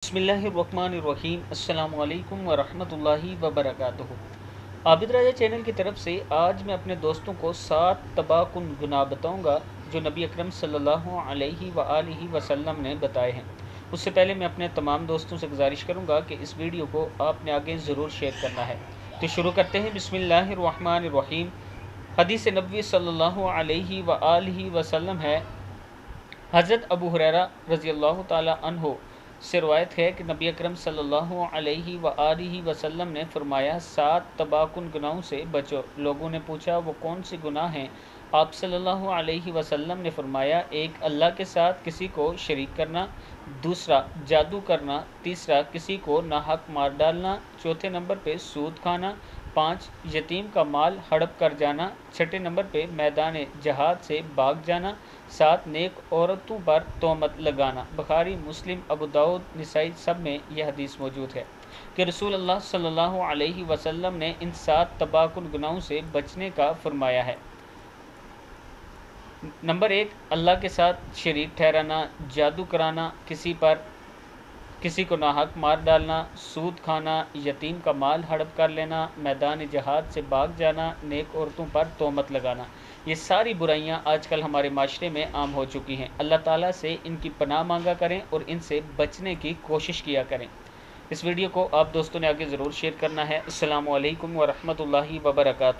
बिस्मिल्लाहिर्रहमानिर्रहीम। अस्सलामु अलैकुम वरहमतुल्लाहि वबरकातुहू। आबिद राजा चैनल की तरफ से आज मैं अपने दोस्तों को 7 तबाकुन गुनाह बताऊंगा जो नबी अकरम सल्लल्लाहु अलैहि वआलिहि वसल्लम ने बताए हैं। उससे पहले मैं अपने तमाम दोस्तों से गुजारिश करूंगा कि इस वीडियो को आपने आगे ज़रूर शेयर करना है। तो शुरू करते हैं। बिस्मिल्लाहिर्रहमानिर्रहीम। हदीस नबवी सल्लल्लाहु अलैहि वआलिहि वसल्लम है, हज़रत अबू हुरैरा रज़ी अल्लाह ताला अन्हो से रवायत है कि नबी अकरम सल्लल्लाहु अलैहि वआलिहि वसल्लम ने फरमाया, 7 तबाकुन गुनाहों से बचो। लोगों ने पूछा, वो कौन से गुनाह हैं? आप सल्लल्लाहु अलैहि वसल्लम ने फरमाया, एक अल्लाह के साथ किसी को शरीक करना, दूसरा जादू करना, तीसरा किसी को नाहक मार डालना, चौथे नंबर पे सूद खाना, 5 यतीम का माल हड़प कर जाना, छठे नंबर पे मैदान जहाद से भाग जाना, 7 नेक औरतों पर तोहमत लगाना। बुखारी, मुस्लिम, अबू दाऊद, निसाई सब में यह हदीस मौजूद है कि रसूल अल्लाह सल्लल्लाहु अलैहि वसल्लम ने इन 7 तबाकुल गुनाहों से बचने का फरमाया है। नंबर 1, अल्लाह के साथ शरीक ठहराना, जादू कराना, किसी को नाहक मार डालना, सूद खाना, यतीम का माल हड़प कर लेना, मैदान जहाद से भाग जाना, नेक औरतों पर तोहमत लगाना। ये सारी बुराइयां आजकल हमारे माशरे में आम हो चुकी हैं। अल्लाह ताला से इनकी पनाह मांगा करें और इनसे बचने की कोशिश किया करें। इस वीडियो को आप दोस्तों ने आगे ज़रूर शेयर करना है। अस्सलामु अलैकुम वरहमतुल्लाहि वबरकातुहू।